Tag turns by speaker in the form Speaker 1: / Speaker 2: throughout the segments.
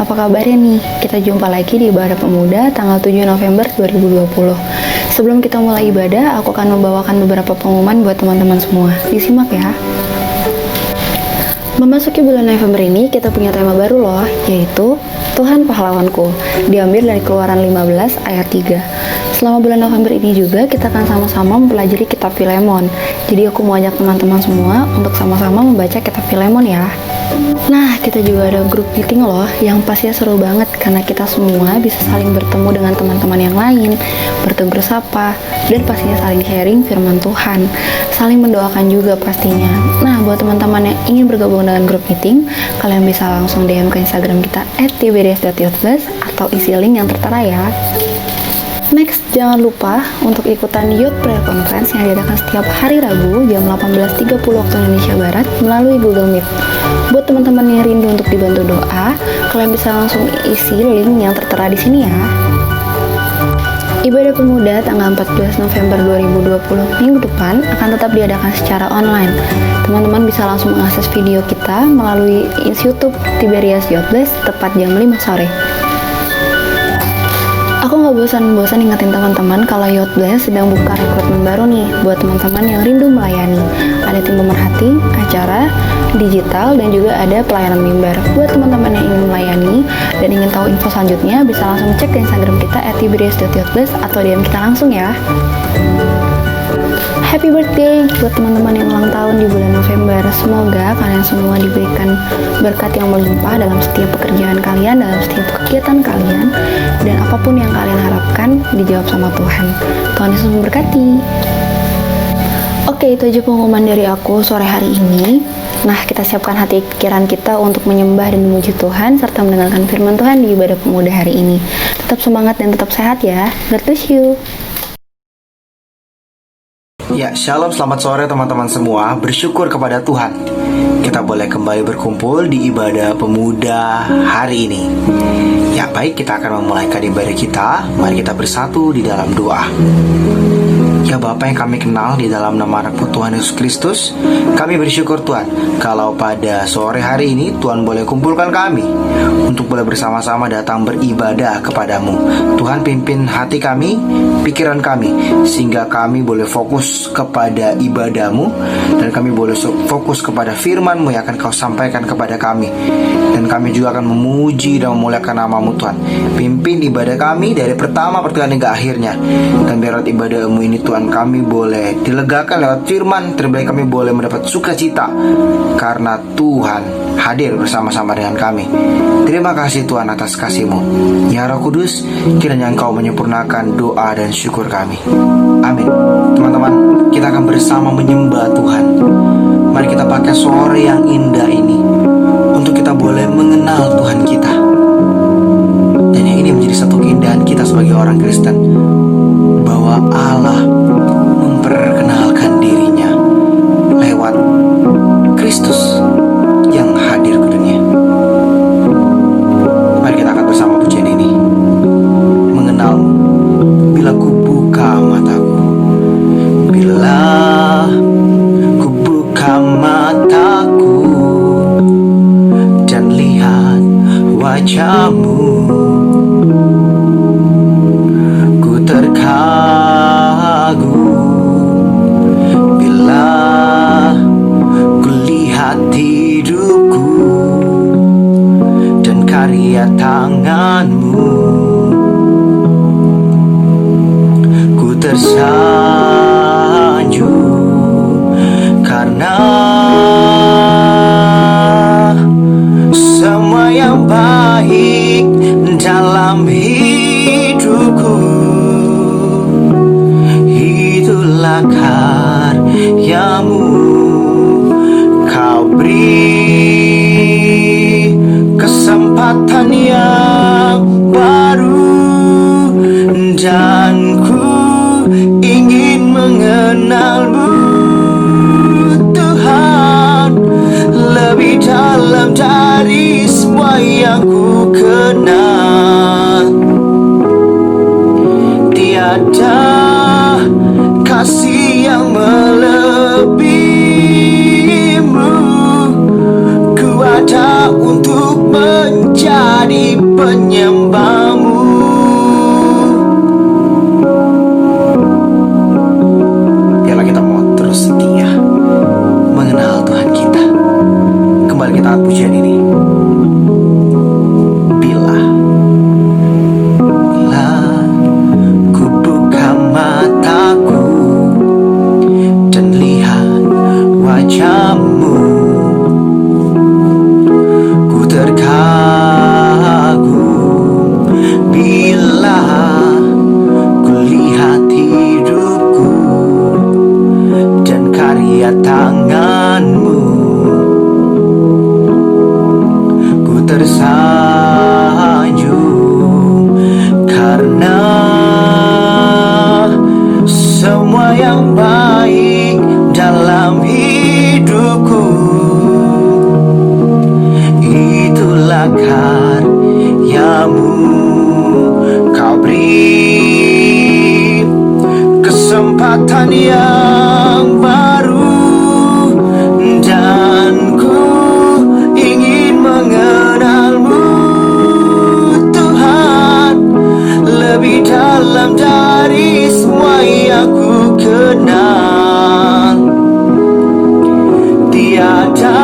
Speaker 1: Apa kabarnya nih? Kita jumpa lagi di Ibadah Pemuda tanggal 7 November 2020. Sebelum kita mulai ibadah, aku akan membawakan beberapa pengumuman buat teman-teman semua. Disimak ya. Memasuki bulan November ini, kita punya tema baru loh, yaitu Tuhan Pahlawanku, diambil dari Keluaran 15 ayat 3. Selama bulan November ini juga, kita akan sama-sama mempelajari kitab Filemon. Jadi aku mau ajak teman-teman semua untuk sama-sama membaca kitab Filemon ya. Nah, kita juga ada grup meeting loh, yang pastinya seru banget karena kita semua bisa saling bertemu dengan teman-teman yang lain, bertegur sapa, dan pastinya saling sharing firman Tuhan, saling mendoakan juga pastinya. Nah, buat teman-teman yang ingin bergabung dengan grup meeting, kalian bisa langsung DM ke Instagram kita @tbds.youthbless atau isi link yang tertera ya. Next, jangan lupa untuk ikutan Youth Prayer Conference yang diadakan setiap hari Rabu jam 18.30 waktu Indonesia Barat melalui Google Meet. Buat teman-teman yang rindu untuk dibantu doa, kalian bisa langsung isi link yang tertera di sini ya. Ibadah Pemuda tanggal 14 November 2020 minggu depan akan tetap diadakan secara online. Teman-teman bisa langsung mengakses video kita melalui YouTube Tiberias Youthbless tepat jam 5 sore. Aku gak bosan-bosan ingetin teman-teman kalau Youthbless sedang buka rekrutmen baru nih buat teman-teman yang rindu melayani. Ada tim pemerhati, acara, digital, dan juga ada pelayanan mimbar. Buat teman-teman yang ingin melayani dan ingin tahu info selanjutnya, bisa langsung cek ke Instagram kita @tbds.youthbless atau DM kita langsung ya. Happy birthday buat teman-teman yang ulang tahun di bulan November. Semoga kalian semua diberikan berkat yang melimpah dalam setiap pekerjaan kalian, dalam setiap kegiatan kalian, dan apapun yang kalian harapkan dijawab sama Tuhan. Tuhan Yesus memberkati. Oke, itu aja pengumuman dari aku sore hari ini. Nah, kita siapkan hati pikiran kita untuk menyembah dan memuji Tuhan serta mendengarkan firman Tuhan di Ibadah Pemuda hari ini. Tetap semangat dan tetap sehat ya. God bless you.
Speaker 2: Ya, shalom, selamat sore teman-teman semua. Bersyukur kepada Tuhan kita boleh kembali berkumpul di Ibadah Pemuda hari ini. Ya, baik, kita akan memulaikan ibadah kita. Mari kita bersatu di dalam doa. Ya Bapa yang kami kenal, di dalam nama anak-Mu Tuhan Yesus Kristus, kami bersyukur Tuhan kalau pada sore hari ini Tuhan boleh kumpulkan kami untuk boleh bersama-sama datang beribadah kepadamu. Tuhan pimpin hati kami, pikiran kami, sehingga kami boleh fokus kepada ibadah-Mu, dan kami boleh fokus kepada firman-Mu yang akan Kau sampaikan kepada kami. Dan kami juga akan memuji dan memuliakan nama-Mu Tuhan. Pimpin ibadah kami dari pertama pertengahan hingga akhirnya. Dan biar ibadah-Mu ini Tuhan, kami boleh dilegakan lewat firman. Terbaik kami boleh mendapat sukacita karena Tuhan hadir bersama-sama dengan kami. Terima kasih Tuhan atas kasih-Mu. Ya Roh Kudus, kiranya Engkau menyempurnakan doa dan syukur kami. Amin. Teman-teman, kita akan bersama menyembah Tuhan. Mari kita pakai sore yang indah ini untuk kita boleh mengenal Tuhan kita. Dan yang ini menjadi satu keindahan kita sebagai orang Kristen, bahwa Allah memperkenalkan dirinya lewat Kristus yang hadir ke dunia. Mari kita akan bersama pujian ini. Mengenalmu bila ku buka mataku, bila ku buka mataku dan lihat wajah-Mu, ku terkagum bila ku lihat hidupku dan karya tangan-Mu. Ku tersanjung karena semua yang baik dalam hidupku, itulah karya-Mu. Kau beri kesempatan yang baru, dan ku ingin mengenal-Mu Tuhan lebih dalam dari semua yang ku kenal. Tiada kasih yang melebihi-Mu. Ku ada untuk menjadi lihat tangan-Mu. Ku tersanjung karena semua yang baik dalam hidupku itulah karya-Mu. Kau beri kesempatan yang baru dan ku ingin mengenal-Mu, Tuhan, lebih dalam dari semua yang ku kenal. Tiada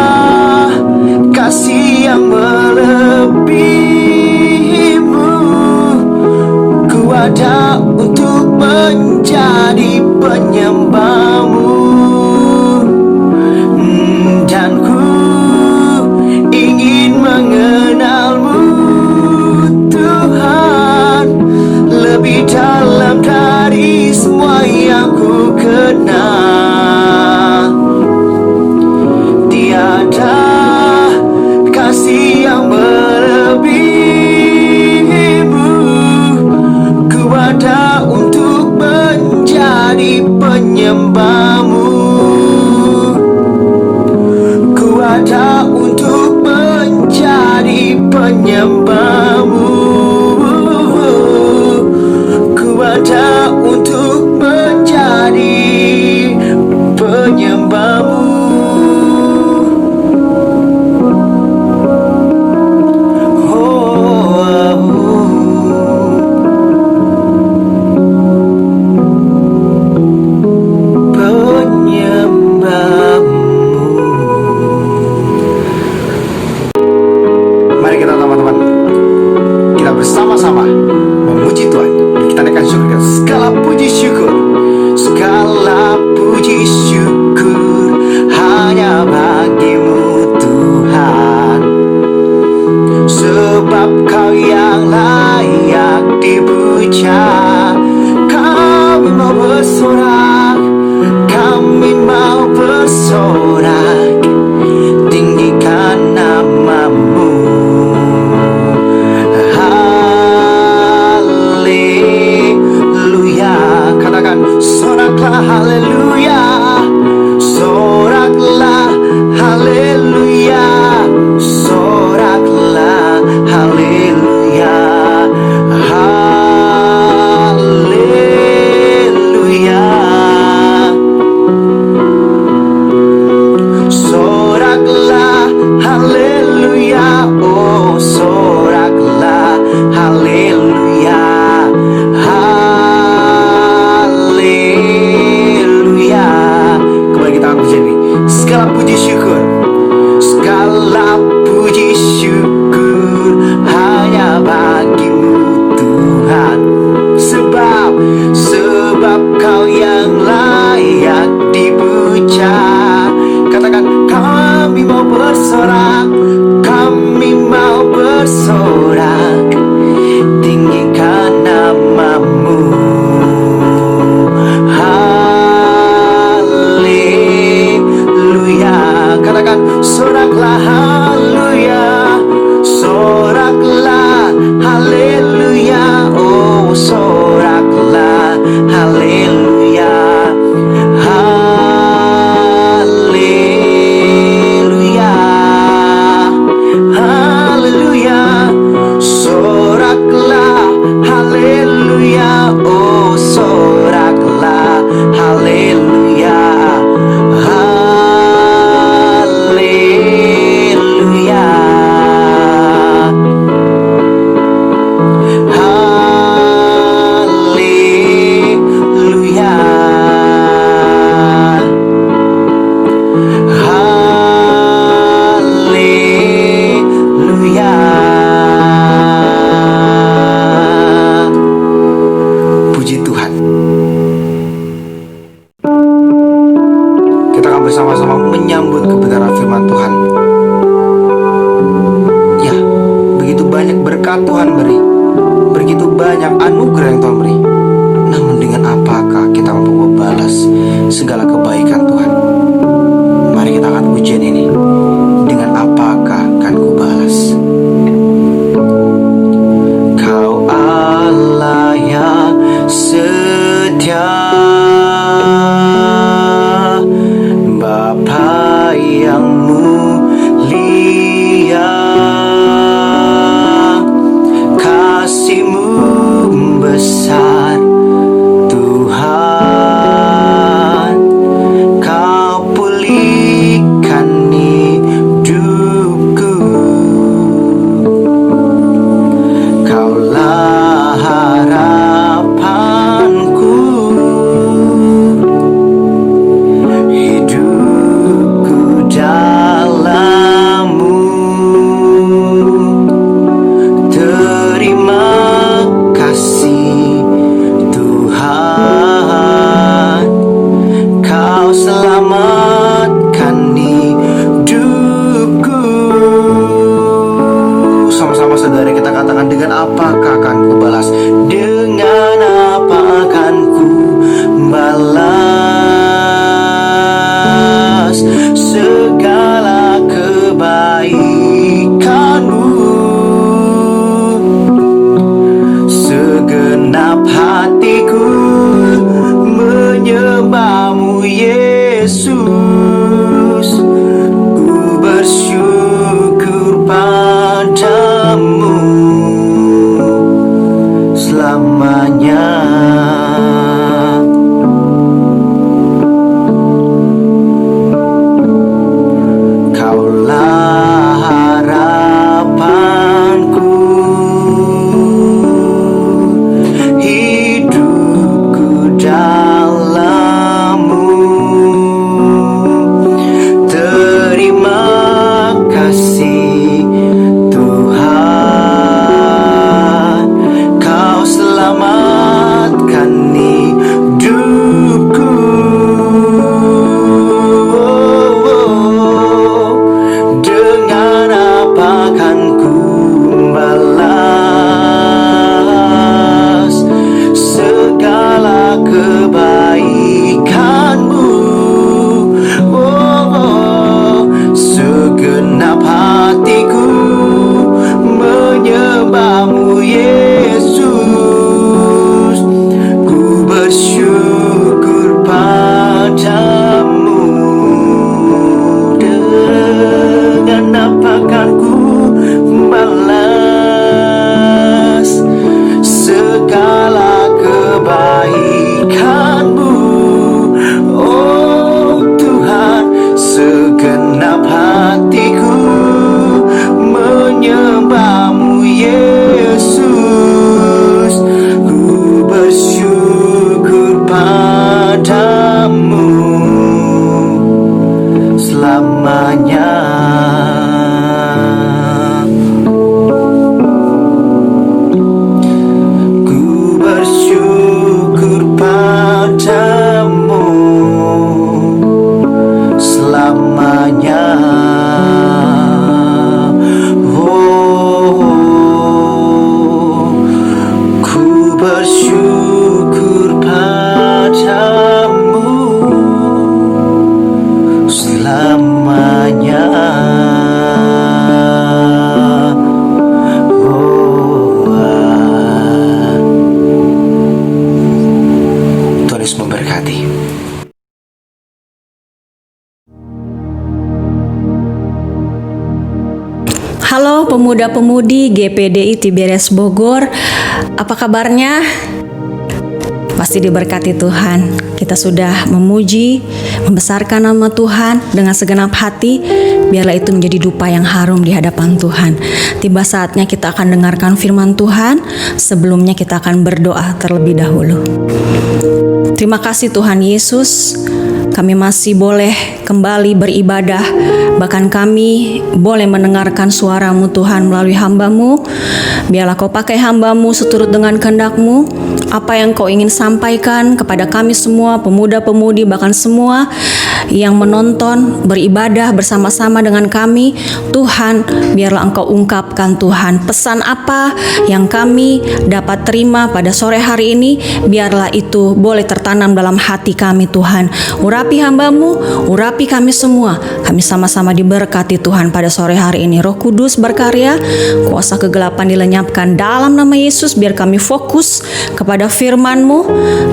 Speaker 2: kasih yang melebihi-Mu. Ku ada untuk menjadi penyembah-Mu, dan ku ingin mengenal-Mu, Tuhan, lebih dalam dari semua yang ku kenal. Tiada kasih yang melebihi-Mu. Ku ada untuk menjadi penyembah-Mu. Ku ada untuk menjadi penyembah-Mu. Ku ada untuk menjadi penyembah-Mu. Mari kita teman-teman, kita bersama-sama memuji Tuhan. Kita naikkan syukur, segala puji syukur, segala puji syukur hanya bagi-Mu, Tuhan. Sebab Kau yang layak dipuja. Kami mau bersorak, kami mau bersorak, tinggikan nama-Mu. Haleluya. Katakan, soraklah haleluya, soraklah haleluya, soraklah haleluya, haleluya. Soraklah haleluya, oh soraklah haleluya, haleluya. Kembali kita akan menjadi segala puji syukur, segala puji syukur hanya bagi-Mu, Tuhan. Sebab Kau yang layak dipuja. Katakan, kami mau bersorak, kami mau bersorak, tinggikan nama-Mu. Haleluya. Katakan, soraklah haleluya, soraklah haleluya, oh soraklah haleluya, haleluya, haleluya. Soraklah haleluya, oh soraklah haleluya, haleluya, haleluya, haleluya. Puji Tuhan. Kita akan bersama-sama menyambut kebenaran firman Tuhan. Ya, begitu banyak berkat Tuhan beri, begitu banyak anugerah yang Tuhan beri. Namun dengan apakah kita mampu membalas segala kebaikan Tuhan? memberkati.
Speaker 3: Halo pemuda-pemudi GPDI Tiberias Bogor, apa kabarnya? Pasti diberkati Tuhan. Kita sudah memuji, membesarkan nama Tuhan dengan segenap hati. Biarlah itu menjadi dupa yang harum di hadapan Tuhan. Tiba saatnya kita akan dengarkan firman Tuhan. Sebelumnya kita akan berdoa terlebih dahulu. Terima kasih Tuhan Yesus, kami masih boleh kembali beribadah. Bahkan kami boleh mendengarkan suara-Mu Tuhan melalui hamba-Mu. Biarlah Kau pakai hamba-Mu seturut dengan kehendak-Mu. Apa yang Kau ingin sampaikan kepada kami semua, pemuda-pemudi, bahkan semua yang menonton, beribadah bersama-sama dengan kami, Tuhan, biarlah Engkau ungkapkan Tuhan. Pesan apa yang kami dapat terima pada sore hari ini, biarlah itu boleh tertanam dalam hati kami Tuhan. Urapi hamba-Mu, urapi kami semua. Kami sama-sama diberkati Tuhan pada sore hari ini. Roh Kudus berkarya, kuasa kegelapan dilenyapkan dalam nama Yesus. Biar kami fokus kepada firman-Mu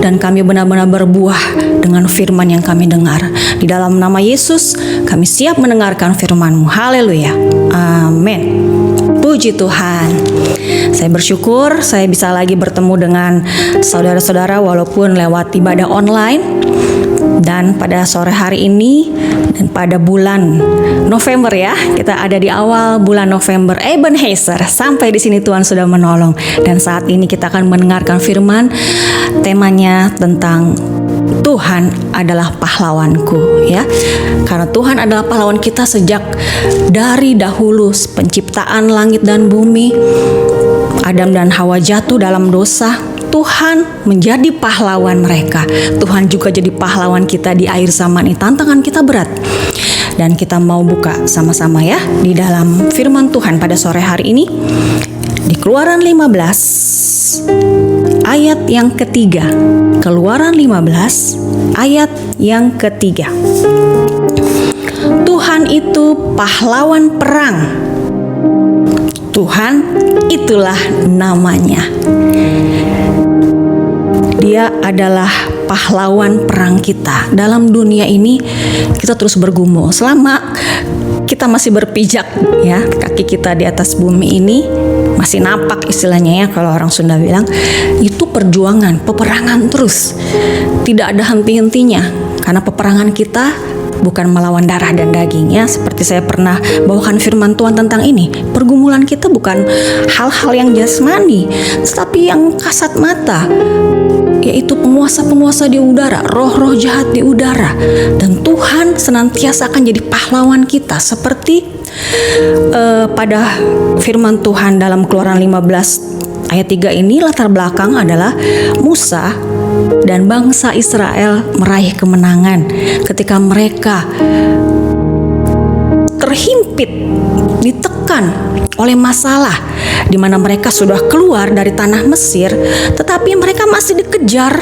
Speaker 3: dan kami benar-benar berbuah dengan firman yang kami dengar. Di dalam nama Yesus kami siap mendengarkan firman-Mu. Haleluya. Amin. Puji Tuhan. Saya bersyukur saya bisa lagi bertemu dengan saudara-saudara walaupun lewat ibadah online. Dan pada sore hari ini dan pada bulan November ya, kita ada di awal bulan November. Ebenezer, sampai di sini Tuhan sudah menolong. Dan saat ini kita akan mendengarkan firman, temanya tentang Tuhan adalah pahlawanku, ya. Karena Tuhan adalah pahlawan kita sejak dari dahulu penciptaan langit dan bumi. Adam dan Hawa jatuh dalam dosa. Tuhan menjadi pahlawan mereka. Tuhan juga jadi pahlawan kita di akhir zaman ini. Tantangan kita berat. Dan kita mau buka sama-sama ya di dalam firman Tuhan pada sore hari ini. Di Keluaran 15 ayat yang ketiga. Keluaran 15 ayat yang ketiga. Tuhan itu pahlawan perang. Tuhan itulah namanya. Dia adalah pahlawan perang kita. Dalam dunia ini kita terus bergumul. Selama kita masih berpijak ya, kaki kita di atas bumi ini masih napak istilahnya ya, kalau orang Sunda bilang, itu perjuangan, peperangan terus. Tidak ada henti-hentinya. Karena peperangan kita bukan melawan darah dan daging ya. Seperti saya pernah bawakan firman Tuhan tentang ini. Pergumulan kita bukan hal-hal yang jasmani, tetapi yang kasat mata, yaitu penguasa-penguasa di udara, roh-roh jahat di udara. Dan Tuhan senantiasa akan jadi pahlawan kita. Seperti pada firman Tuhan dalam Keluaran 15 ayat 3 ini, latar belakang adalah Musa dan bangsa Israel meraih kemenangan ketika mereka terhimpit, ditekan oleh masalah, di mana mereka sudah keluar dari tanah Mesir, tetapi mereka masih dikejar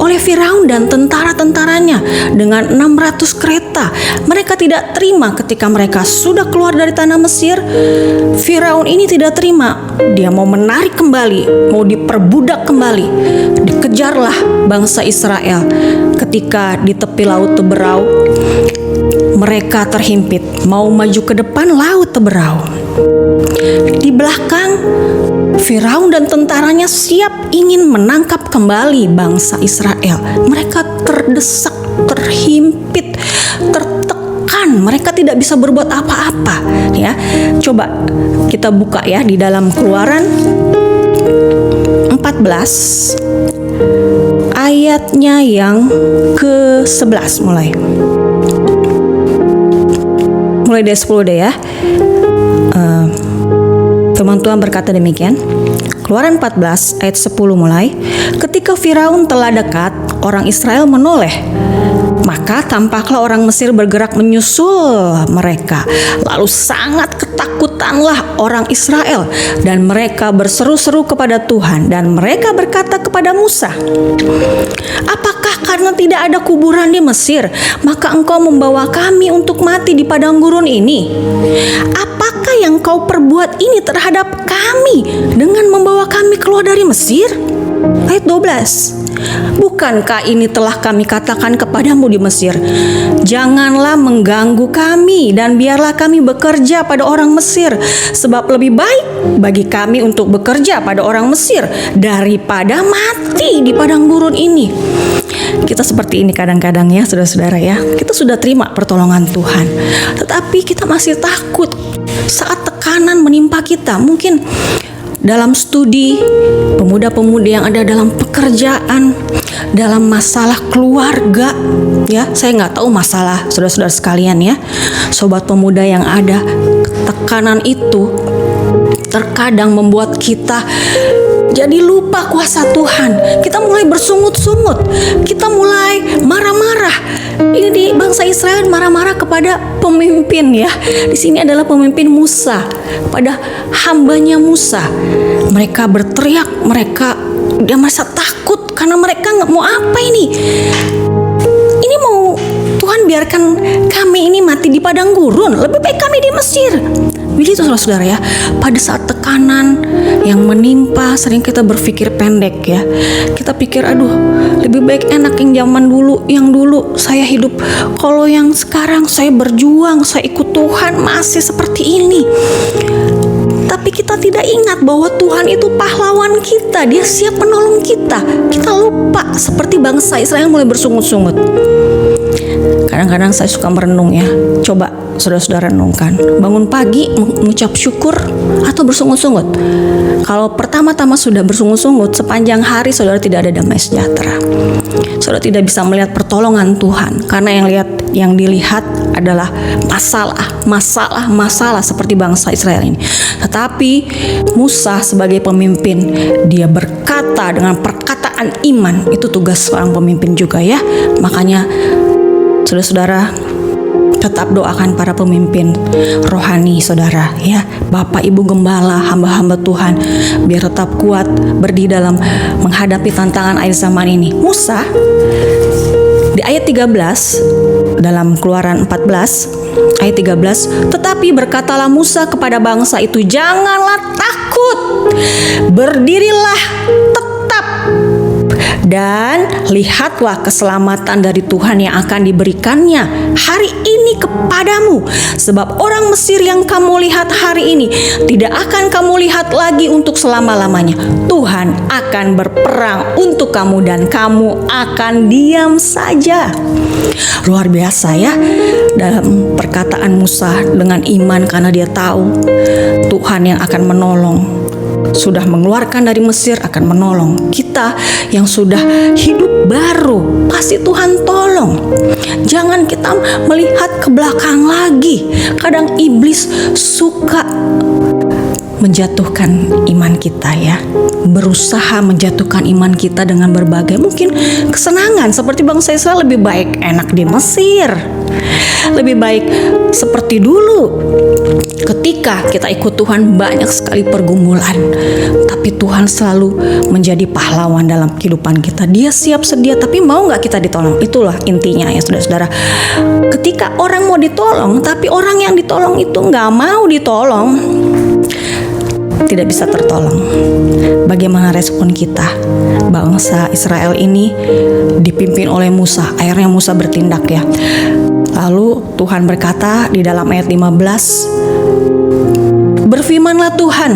Speaker 3: oleh Firaun dan tentara-tentaranya dengan 600 kereta. Mereka tidak terima ketika mereka sudah keluar dari tanah Mesir. Firaun ini tidak terima. Dia mau menarik kembali, mau diperbudak kembali. Dikejarlah bangsa Israel. Ketika di tepi laut Teberau, mereka terhimpit. Mau maju ke depan, laut Teberau. Di belakang, Firaun dan tentaranya siap ingin menangkap kembali bangsa Israel. Mereka terdesak, terhimpit, tertekan. Mereka tidak bisa berbuat apa-apa. Ya, coba kita buka ya di dalam Keluaran 14 ayatnya yang ke-11 mulai dari 10 deh ya. Firman Tuhan berkata demikian. Keluaran 14 ayat 10 mulai. Ketika Firaun telah dekat, orang Israel menoleh. Maka tampaklah orang Mesir bergerak menyusul mereka. Lalu sangat ketakutanlah orang Israel, dan mereka berseru-seru kepada Tuhan, dan mereka berkata kepada Musa, "Apakah karena tidak ada kuburan di Mesir, maka engkau membawa kami untuk mati di padang gurun ini? Apakah yang kau perbuat ini terhadap kami dengan membawa kami keluar dari Mesir?" Ayat 12. Bukankah ini telah kami katakan kepadamu di Mesir? Janganlah mengganggu kami dan biarlah kami bekerja pada orang Mesir, sebab lebih baik bagi kami untuk bekerja pada orang Mesir daripada mati di padang gurun ini. Kita seperti ini kadang-kadang ya saudara-saudara ya. Kita sudah terima pertolongan Tuhan, tetapi kita masih takut saat tekanan menimpa kita. Mungkin dalam studi, pemuda-pemudi yang ada dalam pekerjaan, dalam masalah keluarga ya. Saya nggak tahu masalah saudara-saudara sekalian ya, sobat pemuda yang ada. Tekanan itu terkadang membuat kita jadi lupa kuasa Tuhan. Kita mulai bersungut-sungut, kita mulai marah-marah. Ini di bangsa Israel marah-marah kepada pemimpin ya. Di sini adalah pemimpin Musa, pada hambanya Musa. Mereka berteriak, dia merasa takut karena mereka nggak mau apa ini. Ini mau Tuhan biarkan kami ini mati di padang gurun, lebih baik kami di Mesir. Begitu saudara-saudara ya. Pada saat tekanan yang menimpa, sering kita berpikir pendek ya. Kita pikir aduh, lebih baik enak yang zaman dulu, yang dulu saya hidup. Kalau yang sekarang saya berjuang, saya ikut Tuhan masih seperti ini. Tapi kita tidak ingat bahwa Tuhan itu pahlawan kita. Dia siap menolong kita. Kita lupa seperti bangsa Israel mulai bersungut-sungut. Kadang-kadang saya suka merenung ya. Coba saudara-saudara renungkan. Bangun pagi mengucap syukur atau bersungut-sungut. Kalau pertama-tama sudah bersungut-sungut, sepanjang hari saudara tidak ada damai sejahtera. Saudara tidak bisa melihat pertolongan Tuhan, karena yang dilihat adalah masalah seperti bangsa Israel ini. Tetapi Musa sebagai pemimpin, dia berkata dengan perkataan iman. Itu tugas seorang pemimpin juga ya. Makanya saudara-saudara tetap doakan para pemimpin rohani saudara ya, Bapak Ibu Gembala, hamba-hamba Tuhan, biar tetap kuat berdiri dalam menghadapi tantangan akhir zaman ini. Musa di ayat 13 dalam Keluaran 14 ayat 13, tetapi berkatalah Musa kepada bangsa itu, janganlah takut, berdirilah tetap dan lihatlah keselamatan dari Tuhan yang akan diberikannya hari ini kepadamu. Sebab orang Mesir yang kamu lihat hari ini tidak akan kamu lihat lagi untuk selama-lamanya. Tuhan akan berperang untuk kamu dan kamu akan diam saja. Luar biasa ya, dalam perkataan Musa dengan iman, karena dia tahu Tuhan yang akan menolong. Sudah mengeluarkan dari Mesir akan menolong. Kita yang sudah hidup baru, pasti Tuhan tolong. Jangan kita melihat ke belakang lagi. Kadang iblis suka menjatuhkan iman kita ya, berusaha menjatuhkan iman kita dengan berbagai mungkin kesenangan. Seperti bangsa Israel, lebih baik enak di Mesir, lebih baik seperti dulu. Ketika kita ikut Tuhan, banyak sekali pergumulan, tapi Tuhan selalu menjadi pahlawan dalam kehidupan kita. Dia siap sedia, tapi mau gak kita ditolong? Itulah intinya ya saudara-saudara. Ketika orang mau ditolong, tapi orang yang ditolong itu gak mau ditolong, tidak bisa tertolong. Bagaimana respon kita? Bangsa Israel ini dipimpin oleh Musa. Akhirnya Musa bertindak ya. Lalu Tuhan berkata di dalam ayat 15, berfirmanlah Tuhan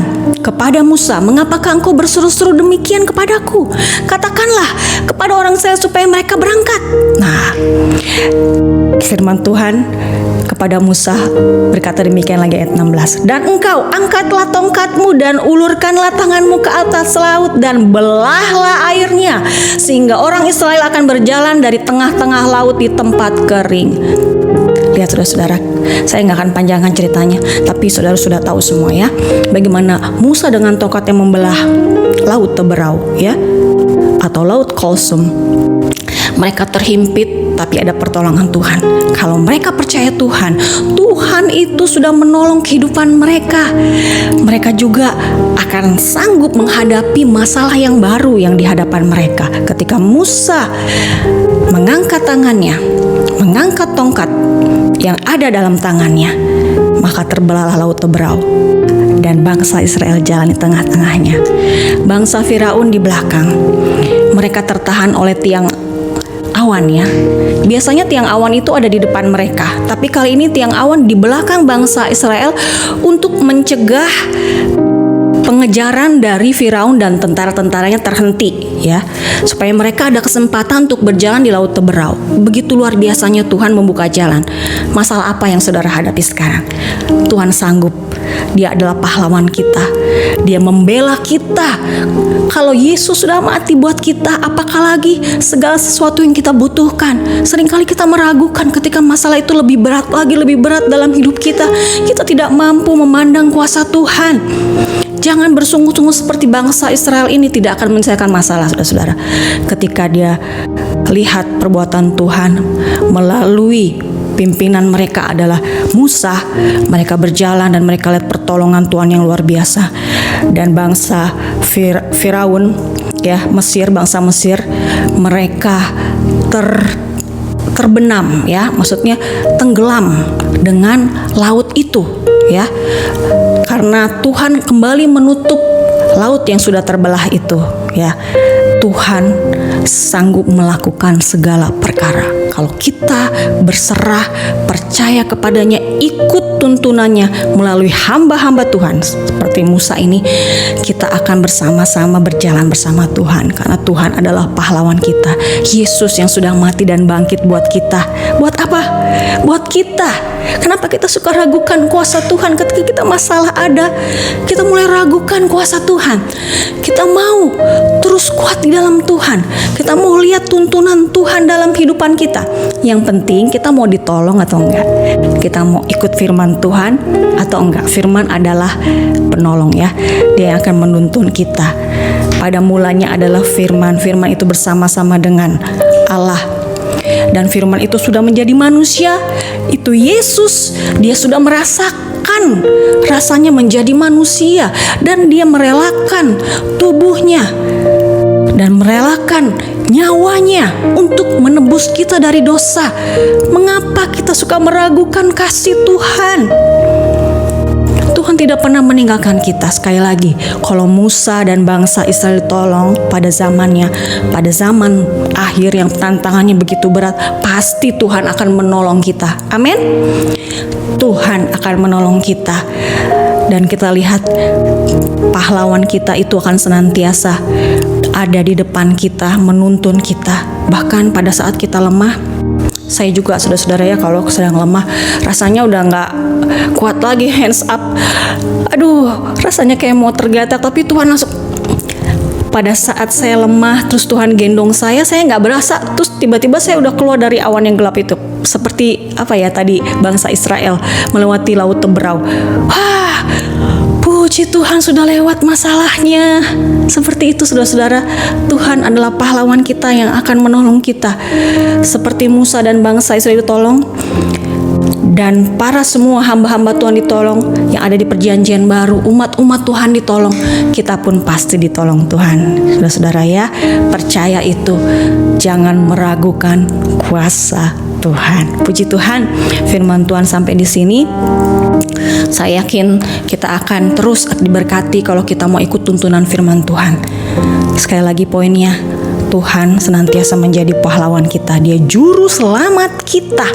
Speaker 3: kepada Musa, mengapakah engkau berseru-seru demikian kepadaku? Katakanlah kepada orang Israel supaya mereka berangkat. Nah, firman Tuhan kepada Musa berkata demikian lagi ayat 16. Dan engkau angkatlah tongkatmu dan ulurkanlah tanganmu ke atas laut dan belahlah airnya, sehingga orang Israel akan berjalan dari tengah-tengah laut di tempat kering. Lihat saudara-saudara, saya nggak akan panjangkan ceritanya, tapi saudara sudah tahu semua ya, bagaimana Musa dengan tongkatnya membelah laut Teberau ya, atau laut Kulsum. Mereka terhimpit, tapi ada pertolongan Tuhan. Kalau mereka percaya Tuhan, Tuhan itu sudah menolong kehidupan mereka. Mereka juga akan sanggup menghadapi masalah yang baru yang di hadapan mereka. Ketika Musa mengangkat tangannya, mengangkat tongkat yang ada dalam tangannya, maka terbelahlah laut Teberau dan bangsa Israel jalan di tengah-tengahnya. Bangsa Firaun di belakang, mereka tertahan oleh tiang awan ya. Biasanya tiang awan itu ada di depan mereka, tapi kali ini tiang awan di belakang bangsa Israel untuk mencegah pengejaran dari Firaun dan tentara-tentaranya terhenti ya, supaya mereka ada kesempatan untuk berjalan di laut Teberau. Begitu luar biasanya Tuhan membuka jalan. Masalah apa yang saudara hadapi sekarang? Tuhan sanggup. Dia adalah pahlawan kita. Dia membela kita. Kalau Yesus sudah mati buat kita, apakah lagi segala sesuatu yang kita butuhkan? Seringkali kita meragukan ketika masalah itu lebih berat lagi, lebih berat dalam hidup kita. Kita tidak mampu memandang kuasa Tuhan. Jangan bersungguh-sungguh seperti bangsa Israel ini tidak akan menyelesaikan masalah, saudara-saudara. Ketika dia lihat perbuatan Tuhan melalui pimpinan mereka adalah Musa, mereka berjalan dan mereka lihat pertolongan Tuhan yang luar biasa. Dan bangsa Firaun ya, Mesir, bangsa Mesir, mereka terbenam ya, maksudnya tenggelam dengan laut itu ya. Karena Tuhan kembali menutup laut yang sudah terbelah itu ya. Tuhan sanggup melakukan segala perkara. Kalau kita berserah, percaya kepadanya, ikut tuntunannya melalui hamba-hamba Tuhan seperti Musa ini, kita akan bersama-sama berjalan bersama Tuhan. Karena Tuhan adalah pahlawan kita. Yesus yang sudah mati dan bangkit buat kita. Buat apa? Buat kita. Kenapa kita suka ragukan kuasa Tuhan ketika kita masalah ada? Kita mulai ragukan kuasa Tuhan. Kita mau terus kuat di dalam Tuhan. Kita mau lihat tuntunan Tuhan dalam kehidupan kita. Yang penting kita mau ditolong atau enggak. Kita mau ikut firman Tuhan atau enggak. Firman adalah penolong ya. Dia yang akan menuntun kita. Pada mulanya adalah firman. Firman itu bersama-sama dengan Allah. Dan firman itu sudah menjadi manusia. Itu Yesus. Dia sudah merasakan rasanya menjadi manusia. Dan dia merelakan tubuhnya dan merelakan nyawanya untuk menebus kita dari dosa. Mengapa kita suka meragukan kasih Tuhan? Tuhan tidak pernah meninggalkan kita. Sekali lagi, kalau Musa dan bangsa Israel ditolong pada zamannya, pada zaman akhir yang tantangannya begitu berat, pasti Tuhan akan menolong kita. Amin. Tuhan akan menolong kita. Dan kita lihat pahlawan kita itu akan senantiasa ada di depan kita, menuntun kita. Bahkan pada saat kita lemah, saya juga saudara-saudara ya, kalau sedang lemah, rasanya udah gak kuat lagi, hands up. Aduh, rasanya kayak mau tergeletak, tapi Tuhan langsung. Pada saat saya lemah, terus Tuhan gendong saya gak berasa. Terus tiba-tiba saya udah keluar dari awan yang gelap itu. Seperti apa ya tadi, bangsa Israel melewati laut Teberau. Wah, puji Tuhan sudah lewat masalahnya. Seperti itu saudara-saudara. Tuhan adalah pahlawan kita yang akan menolong kita. Seperti Musa dan bangsa Israel ditolong, dan para semua hamba-hamba Tuhan ditolong, yang ada di perjanjian baru, umat-umat Tuhan ditolong, kita pun pasti ditolong Tuhan. Saudara-saudara ya, percaya itu. Jangan meragukan kuasa Tuhan. Puji Tuhan, firman Tuhan sampai di sini. Saya yakin kita akan terus diberkati kalau kita mau ikut tuntunan firman Tuhan. Sekali lagi poinnya, Tuhan senantiasa menjadi pahlawan kita. Dia juru selamat kita.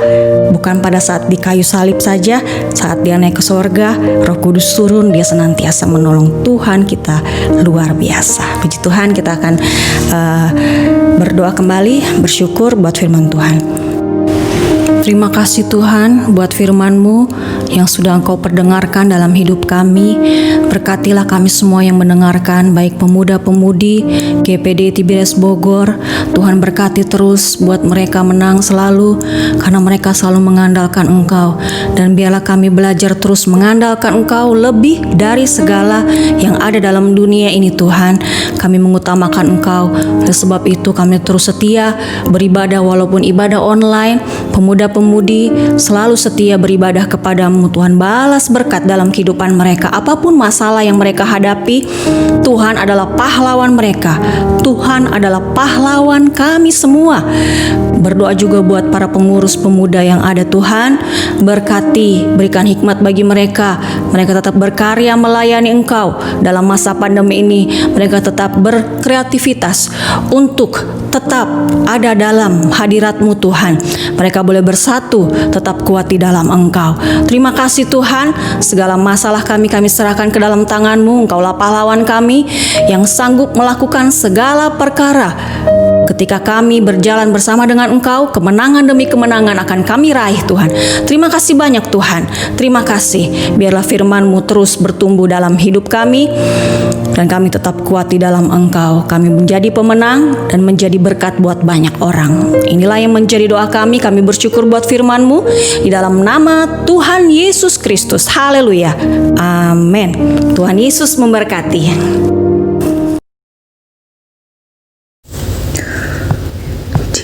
Speaker 3: Bukan pada saat di kayu salib saja, saat dia naik ke sorga, Roh Kudus turun, dia senantiasa menolong. Tuhan kita luar biasa. Puji Tuhan, kita akan berdoa kembali, bersyukur buat firman Tuhan. Terima kasih Tuhan buat firman-Mu yang sudah Engkau perdengarkan dalam hidup kami. Berkatilah kami semua yang mendengarkan, baik pemuda-pemudi GPD Tiberias Bogor. Tuhan berkati terus buat mereka menang selalu, karena mereka selalu mengandalkan Engkau. Dan biarlah kami belajar terus mengandalkan Engkau lebih dari segala yang ada dalam dunia ini Tuhan. Kami mengutamakan Engkau. Oleh sebab itu kami terus setia beribadah walaupun ibadah online. Pemuda-pemudi selalu setia beribadah kepadamu Tuhan. Balas berkat dalam kehidupan mereka. Apapun masalah masalah yang mereka hadapi. Tuhan adalah pahlawan mereka. Tuhan adalah pahlawan kami semua. Berdoa juga buat para pengurus pemuda yang ada, Tuhan. Berkati, berikan hikmat bagi mereka. Mereka tetap berkarya melayani Engkau dalam masa pandemi ini. Mereka tetap berkreativitas untuk tetap ada dalam hadirat-Mu, Tuhan. Mereka boleh bersatu, tetap kuat di dalam Engkau. Terima kasih Tuhan, segala masalah kami serahkan ke dalam tangan-Mu. Engkaulah pahlawan kami yang sanggup melakukan segala perkara. Ketika kami berjalan bersama dengan Engkau, kemenangan demi kemenangan akan kami raih, Tuhan. Terima kasih banyak Tuhan. Terima kasih. Biarlah firman-Mu terus bertumbuh dalam hidup kami, dan kami tetap kuat di dalam Engkau. Kami menjadi pemenang dan menjadi berkat buat banyak orang. Inilah yang menjadi doa kami. Kami bersyukur buat firman-Mu di dalam nama Tuhan Yesus Kristus. Haleluya. Amin. Tuhan Yesus memberkati.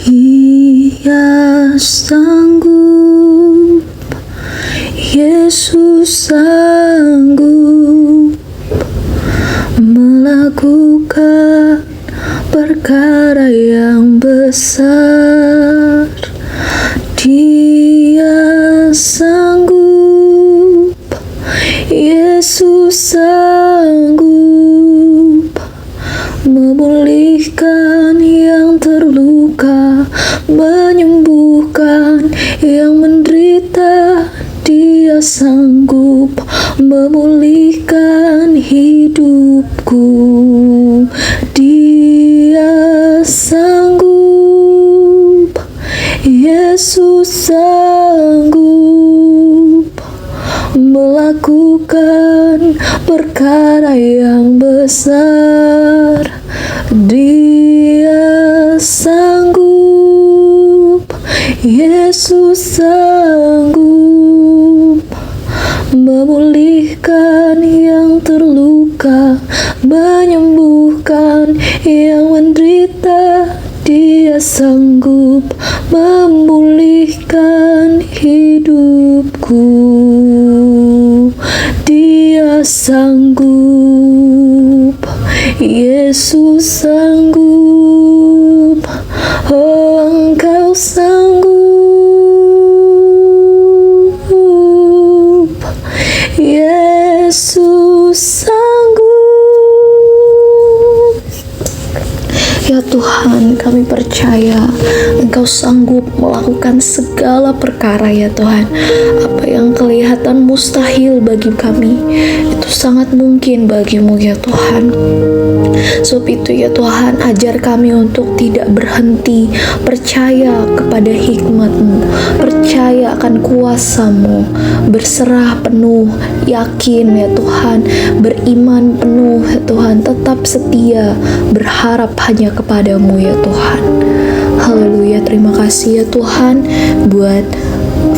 Speaker 4: Dia sanggup, Yesus sanggup melakukan perkara yang besar. Dia sanggup, Yesus sanggup memulihkan yang terluka, menyembuhkan yang menderita. Dia sanggup memulihkan hidupku. Dia sanggup, Yesus sanggup melakukan perkara yang besar. Dia sanggup, Yesus sanggup memulihkan yang terluka, menyembuhkan yang menderita. Dia sanggup memulihkan hidupku. Dia sanggup, Yesus sanggup. Oh, Engkau sanggup, Yesus sanggup. Ya Tuhan, kami percaya Engkau sanggup melakukan segala perkara ya Tuhan. Apa yang kelihatan mustahil bagi kami, itu sangat mungkin bagimu ya Tuhan. Sebab itu ya Tuhan, ajar kami untuk tidak berhenti percaya kepada hikmat-Mu, percaya akan kuasa-Mu, berserah penuh, yakin ya Tuhan, beriman penuh ya Tuhan, tetap setia, berharap hanya kepadamu ya Tuhan. Haleluya, terima kasih ya Tuhan buat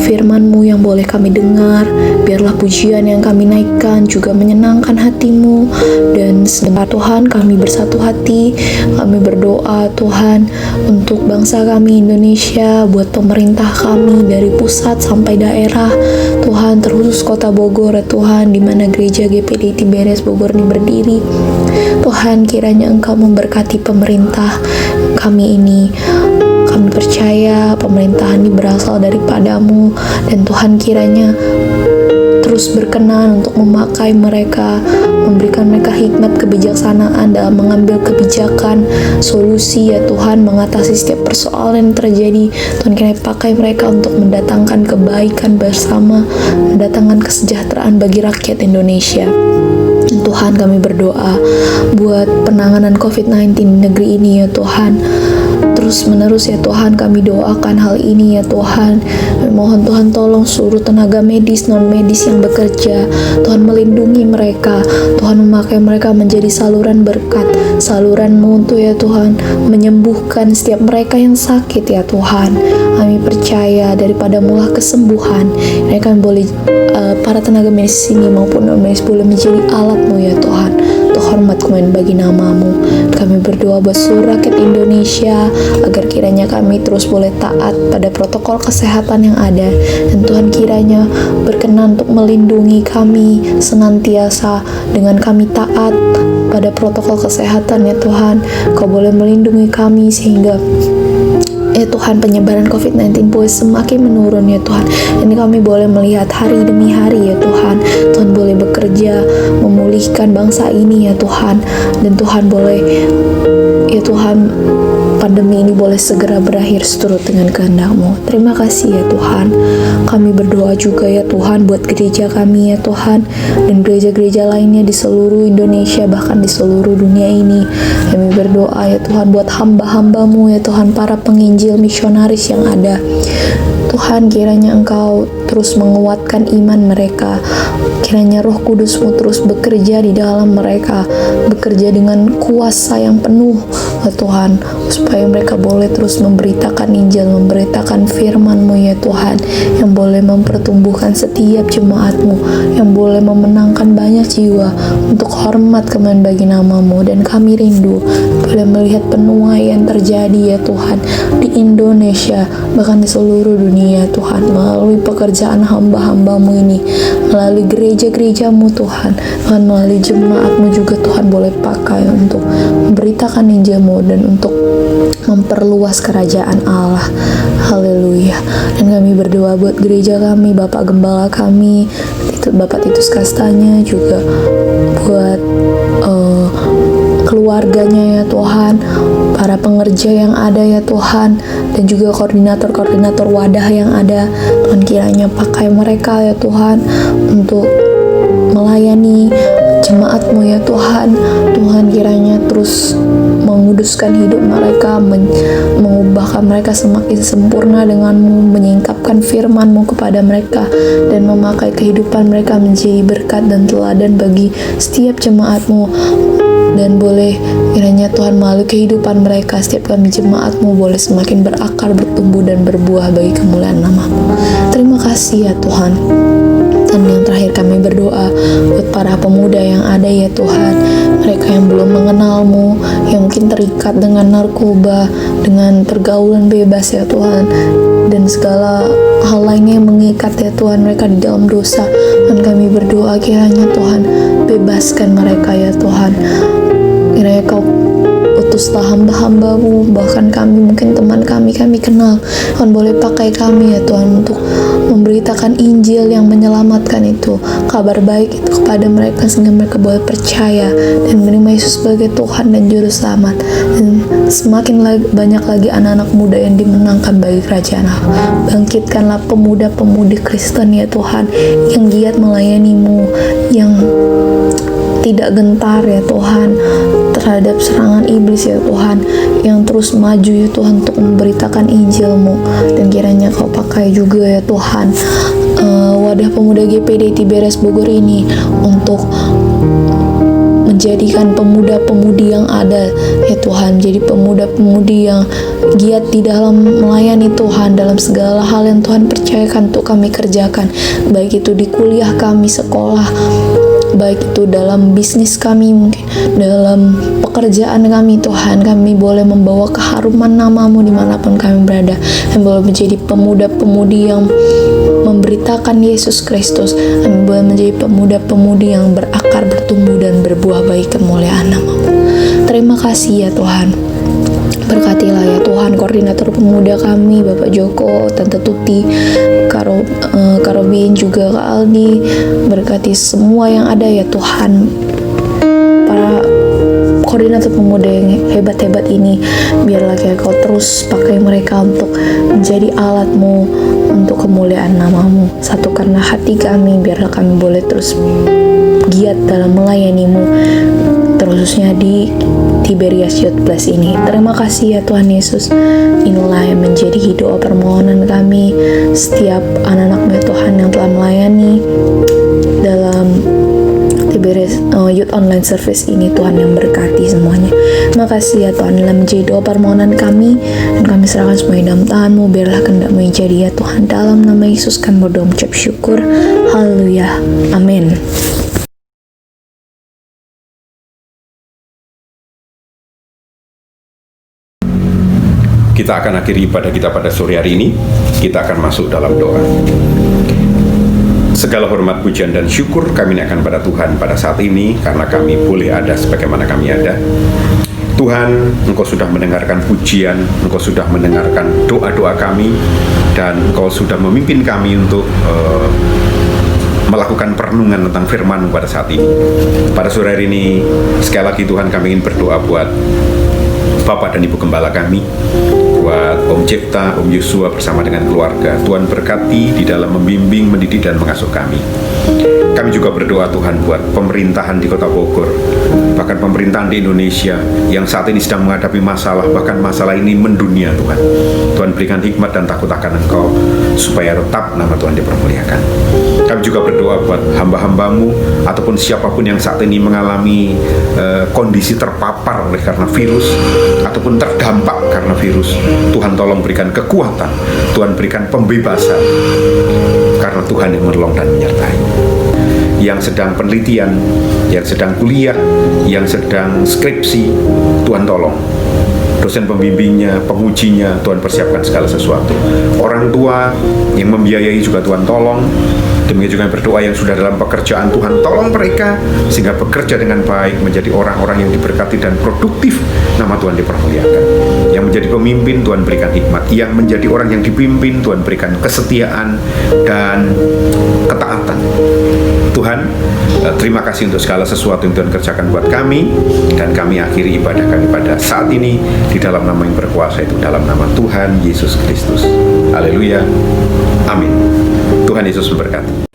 Speaker 4: firman-Mu yang boleh kami dengar. Biarlah pujian yang kami naikkan juga menyenangkan hati-Mu. Dan sedengar Tuhan, kami bersatu hati, kami berdoa Tuhan untuk bangsa kami Indonesia, buat pemerintah kami dari pusat sampai daerah Tuhan, terkhusus kota Bogor ya Tuhan, di mana gereja GPD Tiberes Bogor ini berdiri. Tuhan, kiranya Engkau memberkati pemerintah kami ini. Kami percaya pemerintahan ini berasal daripada-Mu, dan Tuhan kiranya terus berkenan untuk memakai mereka, memberikan mereka hikmat kebijaksanaan dalam mengambil kebijakan, solusi ya Tuhan, mengatasi setiap persoalan yang terjadi. Tuhan kiranya pakai mereka untuk mendatangkan kebaikan bersama, mendatangkan kesejahteraan bagi rakyat Indonesia. Tuhan, kami berdoa buat penanganan COVID-19 di negeri ini ya Tuhan. Terus menerus ya Tuhan, kami doakan hal ini ya Tuhan. Mohon Tuhan tolong seluruh tenaga medis, non medis yang bekerja. Tuhan melindungi mereka. Tuhan memakai mereka menjadi saluran berkat, saluran-Mu untuk ya Tuhan menyembuhkan setiap mereka yang sakit ya Tuhan. Kami percaya daripada-Mu lah kesembuhan. Mereka boleh para tenaga medis ini maupun non medis boleh menjadi alat salat-salat-Mu ya Tuhan, untuk hormat kemuliaan bagi nama-Mu. Kami berdoa buat seluruh rakyat Indonesia agar kiranya kami terus boleh taat pada protokol kesehatan yang ada, dan Tuhan kiranya berkenan untuk melindungi kami senantiasa dengan kami taat pada protokol kesehatan ya Tuhan. Kau boleh melindungi kami sehingga ya Tuhan, penyebaran COVID-19 boleh semakin menurun ya Tuhan. Ini kami boleh melihat hari demi hari ya Tuhan. Tuhan boleh bekerja memulihkan bangsa ini ya Tuhan. Dan Tuhan boleh ya Tuhan, pandemi ini boleh segera berakhir seturut dengan kehendak-Mu. Terima kasih ya Tuhan. Kami berdoa juga ya Tuhan buat gereja kami ya Tuhan, dan gereja-gereja lainnya di seluruh Indonesia, bahkan di seluruh dunia ini. Kami berdoa ya Tuhan buat hamba-hamba-Mu ya Tuhan, para penginjil misionaris yang ada. Tuhan, kiranya Engkau terus menguatkan iman mereka. Kiranya Roh Kudus-Mu terus bekerja di dalam mereka, bekerja dengan kuasa yang penuh ya Tuhan, supaya mereka boleh terus memberitakan Injil, memberitakan firman-Mu ya Tuhan, yang boleh mempertumbuhkan setiap jemaat-Mu, yang boleh memenangkan banyak jiwa untuk hormat kemuliaan bagi nama-Mu. Dan kami rindu boleh melihat penuaian terjadi ya Tuhan di Indonesia, bahkan di seluruh dunia Tuhan, melalui pekerjaan hamba-hamba-Mu ini, melalui gereja-gereja-Mu Tuhan, Tuhan, melalui jemaat-Mu juga Tuhan boleh pakai untuk memberitakan Injil-Mu dan untuk memperluas kerajaan Allah. Haleluya. Dan kami berdoa buat gereja kami, Bapak Gembala kami, Bapak Titus Kastanya, juga buat keluarganya ya Tuhan, para pengerja yang ada ya Tuhan, dan juga koordinator-koordinator wadah yang ada. Tuhan, kiranya pakai mereka ya Tuhan untuk melayani jemaat-Mu ya Tuhan. Tuhan, kiranya terus menguduskan hidup mereka, mengubahkan mereka semakin sempurna dengan-Mu, menyingkapkan firman-Mu kepada mereka, dan memakai kehidupan mereka menjadi berkat dan teladan bagi setiap jemaat-Mu. Dan boleh kiranya Tuhan, melalui kehidupan mereka, setiap kami jemaat-Mu boleh semakin berakar, bertumbuh, dan berbuah bagi kemuliaan nama-Mu. Terima kasih ya Tuhan. Dan yang terakhir kami berdoa buat para pemuda yang ada ya Tuhan, mereka yang belum mengenal-Mu, yang mungkin terikat dengan narkoba, dengan pergaulan bebas ya Tuhan, dan segala hal lainnya yang mengikat ya Tuhan mereka di dalam dosa. Dan kami berdoa kiranya Tuhan, bebaskan mereka ya Tuhan. Kiranya Kau utuslah hamba-hamba-Mu, bahkan kami, mungkin teman kami kenal, Tuhan boleh pakai kami ya Tuhan untuk memberitakan Injil yang menyelamatkan itu, kabar baik itu kepada mereka, sehingga mereka boleh percaya dan menerima Yesus sebagai Tuhan dan Juru Selamat. Dan semakin banyak lagi anak-anak muda yang dimenangkan bagi kerajaan Allah. Bangkitkanlah pemuda-pemudi Kristen ya Tuhan, yang giat melayani-Mu, yang tidak gentar ya Tuhan terhadap serangan iblis ya Tuhan, yang terus maju ya Tuhan untuk memberitakan Injil-Mu. Dan kiranya Kau pakai juga ya Tuhan wadah pemuda GPD Tiberias Bogor ini untuk menjadikan pemuda-pemudi yang ada ya Tuhan, jadi pemuda-pemudi yang giat di dalam melayani Tuhan dalam segala hal yang Tuhan percayakan untuk kami kerjakan, baik itu di kuliah kami, sekolah, baik itu dalam bisnis kami, mungkin dalam pekerjaan kami. Tuhan, kami boleh membawa keharuman nama-Mu dimanapun kami berada, kami boleh menjadi pemuda-pemudi yang memberitakan Yesus Kristus, kami boleh menjadi pemuda-pemudi yang berakar, bertumbuh, dan berbuah bagi kemuliaan nama-Mu. Terima kasih ya Tuhan. Berkatilah ya Tuhan koordinator pemuda kami, Bapak Joko, Tante Tuti, Karobin, juga Kak Aldi. Berkati semua yang ada ya Tuhan, para koordinator pemuda yang hebat-hebat ini. Biarlah Kau terus pakai mereka untuk menjadi alat-Mu untuk kemuliaan nama-Mu. Satukanlah hati kami, biarlah kami boleh terus giat dalam melayani-Mu, terkhususnya di Tiberias Youth Plus ini. Terima kasih ya Tuhan Yesus. Inilah yang menjadi doa permohonan kami, setiap anak-anak-Mu ya Tuhan yang telah melayani dalam Tiberias Youth Online Service ini. Tuhan yang berkati semuanya. Terima kasih ya Tuhan, inilah menjadi doa permohonan kami, dan kami serahkan semuanya dalam tangan-Mu. Biarlah kehendak-Mu yang jadi ya Tuhan. Dalam nama Yesus kami berdoa mengucap syukur. Haleluya. Amin.
Speaker 5: kita akan akhiri ibadah kita pada sore hari ini. Kita akan masuk dalam doa. Segala hormat, pujian, dan syukur kami naikkan pada Tuhan pada saat ini, karena kami boleh ada sebagaimana kami ada. Tuhan, Engkau sudah mendengarkan pujian, Engkau sudah mendengarkan doa-doa kami, dan Engkau sudah memimpin kami untuk melakukan perenungan tentang firman pada saat ini. Pada sore hari ini, sekali lagi Tuhan, kami ingin berdoa buat Bapak dan Ibu Gembala kami, buat Om Cipta, Om Yosua bersama dengan keluarga. Tuhan berkati di dalam membimbing, mendidik, dan mengasuh kami. Kami juga berdoa Tuhan buat pemerintahan di Kota Bogor, bahkan pemerintahan di Indonesia yang saat ini sedang menghadapi masalah, bahkan masalah ini mendunia Tuhan. Tuhan berikan hikmat dan takut akan Engkau, supaya tetap nama Tuhan dipermuliakan. Kami juga berdoa buat hamba-hambamu, ataupun siapapun yang saat ini mengalami kondisi terpapar oleh karena virus, ataupun terdampak karena virus. Tuhan tolong berikan kekuatan, Tuhan berikan pembebasan, karena Tuhan yang menolong dan menyertai. Yang sedang penelitian, yang sedang kuliah, yang sedang skripsi, Tuhan tolong. Dosen pembimbingnya, pengujinya, Tuhan persiapkan segala sesuatu. Orang tua yang membiayai juga Tuhan tolong. Demikian juga yang berdoa yang sudah dalam pekerjaan, Tuhan tolong mereka sehingga bekerja dengan baik, menjadi orang-orang yang diberkati dan produktif. Nama Tuhan dipermuliakan. Yang menjadi pemimpin, Tuhan berikan hikmat. Yang menjadi orang yang dipimpin, Tuhan berikan kesetiaan dan ketaatan. Tuhan, terima kasih untuk segala sesuatu yang Tuhan kerjakan buat kami, dan kami akhiri ibadah kami pada saat ini di dalam nama yang berkuasa itu, dalam nama Tuhan Yesus Kristus. Haleluya. Amin. Tuhan Yesus memberkati.